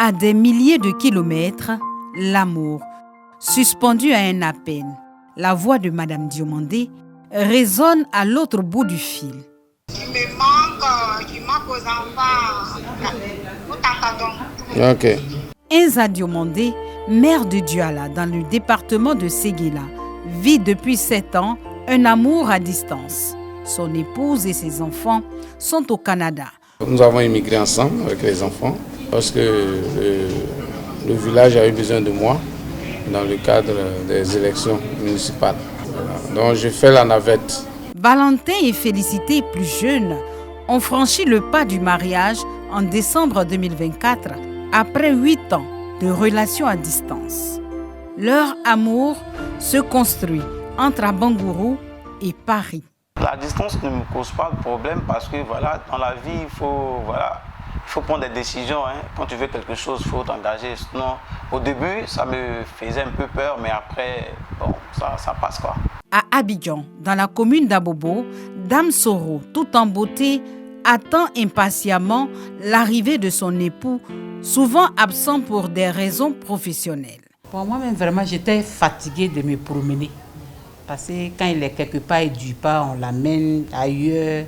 À des milliers de kilomètres, l'amour, suspendu à un appel. La voix de Madame Diomandé résonne à l'autre bout du fil. Tu me manques, tu manques aux enfants. Nous t'entendons. Ok. Enza Diomandé, mère de Duala dans le département de Séguéla, vit depuis 7 ans un amour à distance. Son épouse et ses enfants sont au Canada. Nous avons immigré ensemble avec les enfants parce que le village a eu besoin de moi dans le cadre des élections municipales. Voilà. Donc je fais la navette. Valentin et Félicité, plus jeunes, ont franchi le pas du mariage en décembre 2024 après 8 ans de relations à distance. Leur amour se construit entre Abangourou et Paris. La distance ne me cause pas de problème parce que voilà, dans la vie, il faut prendre des décisions. Hein. Quand tu veux quelque chose, il faut t'engager. Sinon, au début, ça me faisait un peu peur, mais après, bon, ça passe quoi. À Abidjan, dans la commune d'Abobo, Dame Soro, tout en beauté, attend impatiemment l'arrivée de son époux, souvent absent pour des raisons professionnelles. Pour moi-même, vraiment, j'étais fatiguée de me promener. Parce que quand il est quelque part, il ne dure pas, on l'amène ailleurs.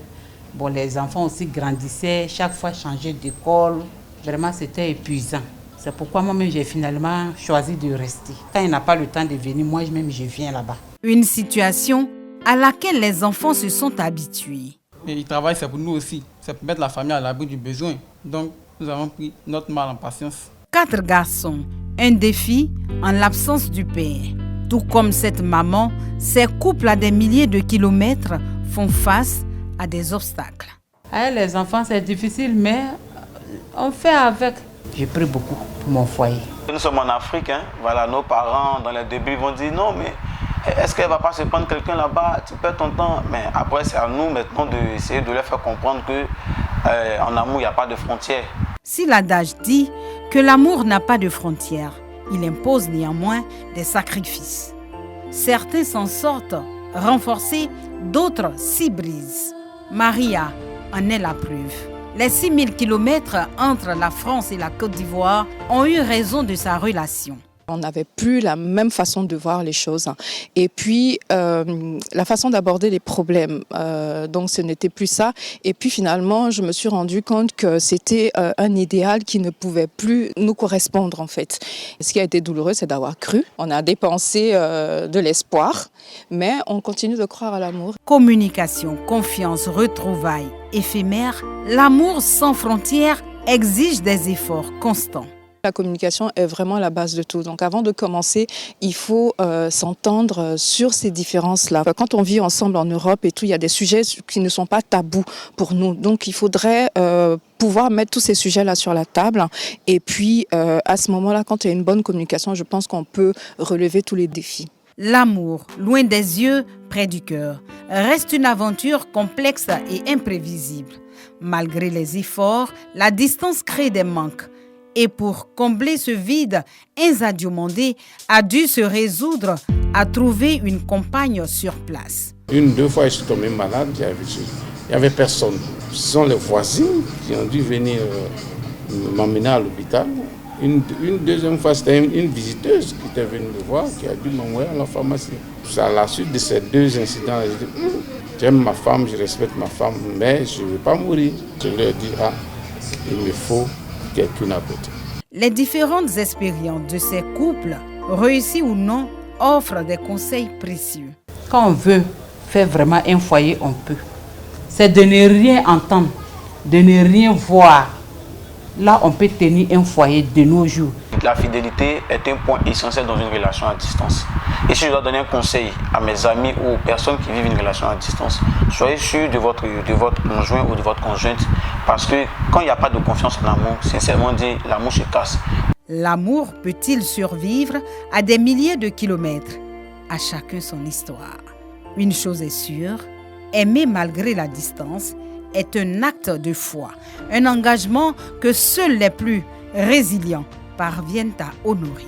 Bon, les enfants aussi grandissaient, chaque fois changer d'école. Vraiment, c'était épuisant. C'est pourquoi moi-même, j'ai finalement choisi de rester. Quand il n'a pas le temps de venir, moi-même, je viens là-bas. Une situation à laquelle les enfants se sont habitués. Et il travaille, c'est pour nous aussi. C'est pour mettre la famille à l'abri du besoin. Donc, nous avons pris notre mal en patience. 4 garçons, un défi en l'absence du père. Tout comme cette maman, ces couples à des milliers de kilomètres font face à des obstacles. Avec les enfants, c'est difficile, mais on fait avec. J'ai pris beaucoup pour mon foyer. Nous sommes en Afrique, hein. Voilà, nos parents, dans les débuts, vont dire non, mais est-ce qu'elle ne va pas se prendre quelqu'un là-bas? Tu perds ton temps. Mais après, c'est à nous maintenant d'essayer de leur faire comprendre qu'en amour, il n'y a pas de frontières. Si l'adage dit que l'amour n'a pas de frontières, il impose néanmoins des sacrifices. Certains s'en sortent renforcés, d'autres s'y brisent. Maria en est la preuve. Les 6000 kilomètres entre la France et la Côte d'Ivoire ont eu raison de sa relation. On n'avait plus la même façon de voir les choses. Et puis, la façon d'aborder les problèmes. Donc, ce n'était plus ça. Et puis, finalement, je me suis rendu compte que c'était un idéal qui ne pouvait plus nous correspondre, en fait. Ce qui a été douloureux, c'est d'avoir cru. On a dépensé de l'espoir, mais on continue de croire à l'amour. Communication, confiance, retrouvailles, éphémères, l'amour sans frontières exige des efforts constants. La communication est vraiment la base de tout. Donc avant de commencer, il faut s'entendre sur ces différences-là. Quand on vit ensemble en Europe et tout, il y a des sujets qui ne sont pas tabous pour nous. Donc il faudrait pouvoir mettre tous ces sujets-là sur la table. Et puis à ce moment-là, quand il y a une bonne communication, je pense qu'on peut relever tous les défis. L'amour, loin des yeux, près du cœur, reste une aventure complexe et imprévisible. Malgré les efforts, la distance crée des manques. Et pour combler ce vide, Enza Diomandé a dû se résoudre à trouver une compagne sur place. 1-2 fois, je suis tombé malade, il n'y avait personne. Ce sont les voisins qui ont dû venir m'emmener à l'hôpital. Une deuxième fois, c'était une visiteuse qui était venue me voir, qui a dû m'envoyer à la pharmacie. À la suite de ces 2 incidents, je dis, j'aime ma femme, je respecte ma femme, mais je ne veux pas mourir. Je leur ai dit, il me faut quelqu'un à côté. Les différentes expériences de ces couples, réussis ou non, offrent des conseils précieux. Quand on veut faire vraiment un foyer, on peut. C'est de ne rien entendre, de ne rien voir. Là, on peut tenir un foyer de nos jours. La fidélité est un point essentiel dans une relation à distance. Et si je dois donner un conseil à mes amis ou aux personnes qui vivent une relation à distance, soyez sûr de votre conjoint ou de votre conjointe, parce que quand il n'y a pas de confiance en l'amour, sincèrement dit, l'amour se casse. L'amour peut-il survivre à des milliers de kilomètres? À chacun son histoire. Une chose est sûre, aimer malgré la distance est un acte de foi, un engagement que seuls les plus résilients parviennent à honorer.